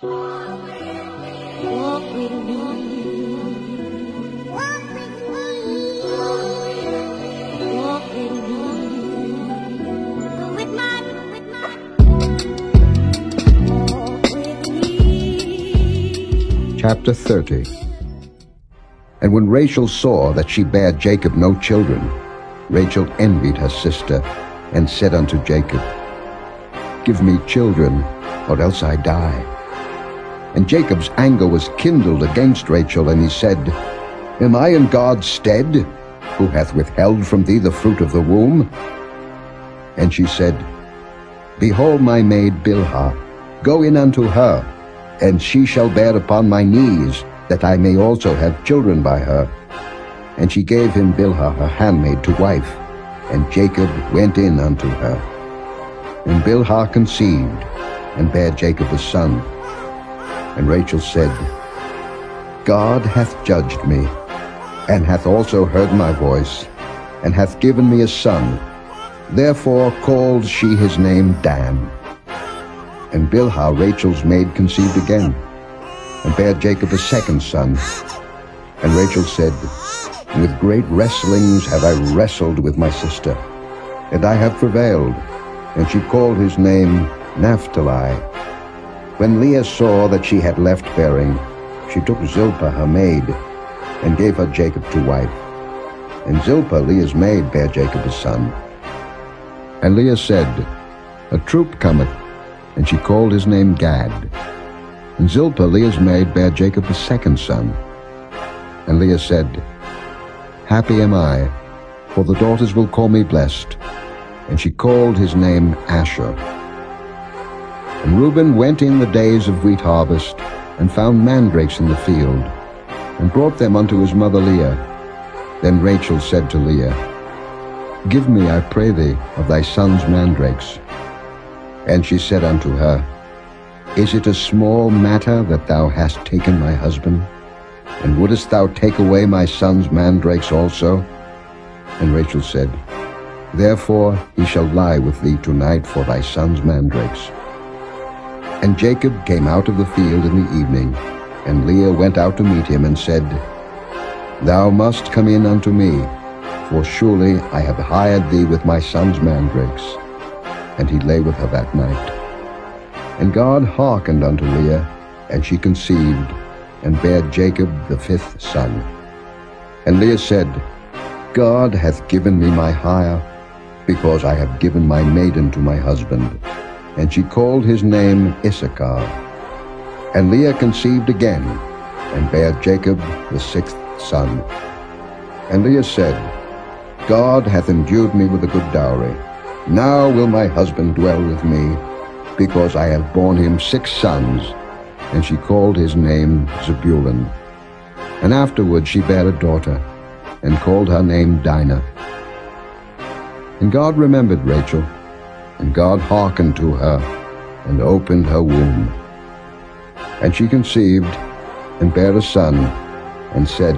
Walk with me. Walk with me. Walk with me. With my walk with me. Chapter 30. And when Rachel saw that she bare Jacob no children, Rachel envied her sister, and said unto Jacob, Give me children, or else I die. And Jacob's anger was kindled against Rachel, and he said, Am I in God's stead, who hath withheld from thee the fruit of the womb? And she said, Behold my maid Bilhah, go in unto her, and she shall bear upon my knees, that I may also have children by her. And she gave him Bilhah her handmaid to wife, and Jacob went in unto her. And Bilhah conceived, and bare Jacob a son. And Rachel said, God hath judged me, and hath also heard my voice, and hath given me a son. Therefore called she his name Dan. And Bilhah Rachel's maid conceived again, and bare Jacob a second son. And Rachel said, With great wrestlings have I wrestled with my sister, and I have prevailed. And she called his name Naphtali. When Leah saw that she had left bearing, she took Zilpah her maid, and gave her Jacob to wife. And Zilpah Leah's maid bare Jacob a son. And Leah said, A troop cometh, and she called his name Gad. And Zilpah Leah's maid bare Jacob a second son. And Leah said, Happy am I, for the daughters will call me blessed. And she called his name Asher. And Reuben went in the days of wheat harvest, and found mandrakes in the field, and brought them unto his mother Leah. Then Rachel said to Leah, Give me, I pray thee, of thy son's mandrakes. And she said unto her, Is it a small matter that thou hast taken my husband? And wouldest thou take away my son's mandrakes also? And Rachel said, Therefore he shall lie with thee tonight for thy son's mandrakes. And Jacob came out of the field in the evening, and Leah went out to meet him, and said, Thou must come in unto me, for surely I have hired thee with my son's mandrakes. And he lay with her that night. And God hearkened unto Leah, and she conceived, and bare Jacob the fifth son. And Leah said, God hath given me my hire, because I have given my maiden to my husband. And she called his name Issachar. And Leah conceived again, and bare Jacob the sixth son. And Leah said, God hath endued me with a good dowry. Now will my husband dwell with me, because I have borne him 6 sons. And she called his name Zebulun. And afterward she bare a daughter, and called her name Dinah. And God remembered Rachel, and God hearkened to her, and opened her womb. And she conceived, and bare a son, and said,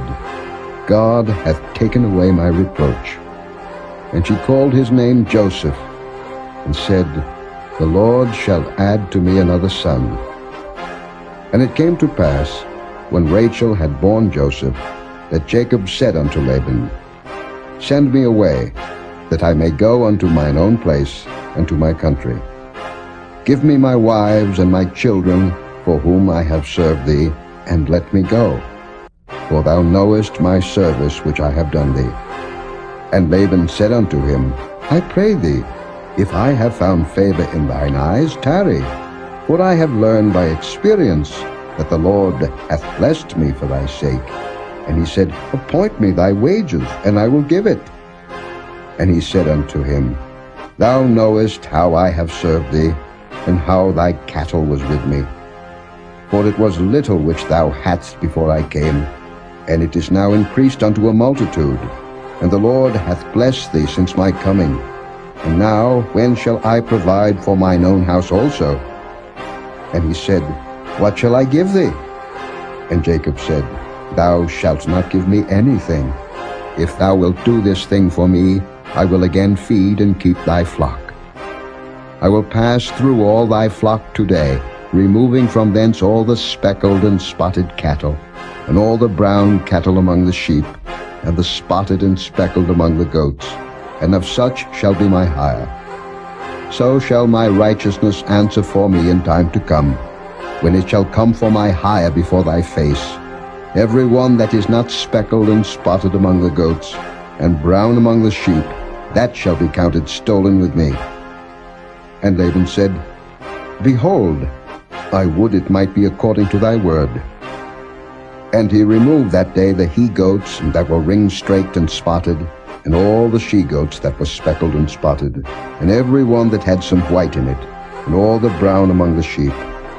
God hath taken away my reproach. And she called his name Joseph, and said, The Lord shall add to me another son. And it came to pass, when Rachel had borne Joseph, that Jacob said unto Laban, Send me away, that I may go unto mine own place, and to my country. Give me my wives and my children, for whom I have served thee, and let me go. For thou knowest my service which I have done thee. And Laban said unto him, I pray thee, if I have found favor in thine eyes, tarry. For I have learned by experience that the Lord hath blessed me for thy sake. And he said, Appoint me thy wages, and I will give it. And he said unto him, Thou knowest how I have served thee, and how thy cattle was with me. For it was little which thou hadst before I came, and it is now increased unto a multitude. And the Lord hath blessed thee since my coming. And now when shall I provide for mine own house also? And he said, What shall I give thee? And Jacob said, Thou shalt not give me anything. If thou wilt do this thing for me, I will again feed and keep thy flock. I will pass through all thy flock today, removing from thence all the speckled and spotted cattle, and all the brown cattle among the sheep, and the spotted and speckled among the goats, and of such shall be my hire. So shall my righteousness answer for me in time to come, when it shall come for my hire before thy face. Every one that is not speckled and spotted among the goats, and brown among the sheep, that shall be counted stolen with me. And Laban said, Behold, I would it might be according to thy word. And he removed that day the he-goats that were ring-straked and spotted, and all the she-goats that were speckled and spotted, and every one that had some white in it, and all the brown among the sheep,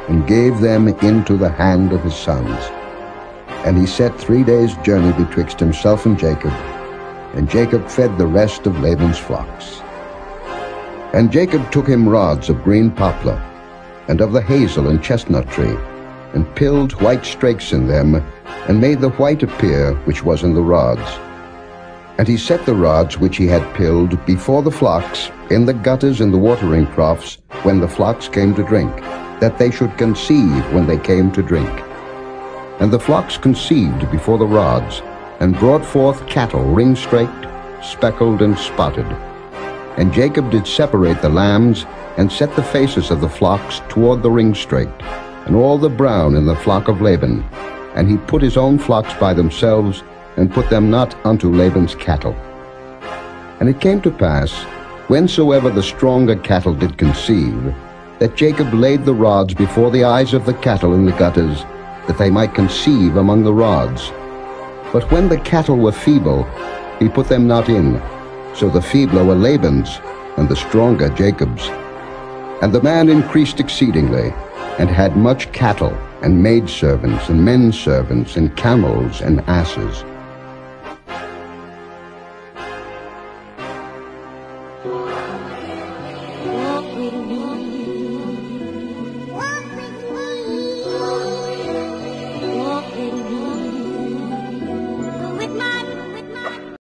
and gave them into the hand of his sons. And he set 3 days' journey betwixt himself and Jacob, and Jacob fed the rest of Laban's flocks. And Jacob took him rods of green poplar, and of the hazel and chestnut tree, and pilled white strakes in them, and made the white appear which was in the rods. And he set the rods which he had pilled before the flocks in the gutters in the watering troughs when the flocks came to drink, that they should conceive when they came to drink. And the flocks conceived before the rods, and brought forth cattle ring-straked, speckled, and spotted. And Jacob did separate the lambs, and set the faces of the flocks toward the ring-straked, and all the brown in the flock of Laban. And he put his own flocks by themselves, and put them not unto Laban's cattle. And it came to pass, whensoever the stronger cattle did conceive, that Jacob laid the rods before the eyes of the cattle in the gutters, that they might conceive among the rods. But when the cattle were feeble, he put them not in. So the feebler were Laban's, and the stronger Jacob's. And the man increased exceedingly, and had much cattle, and maidservants, and menservants, and camels, and asses.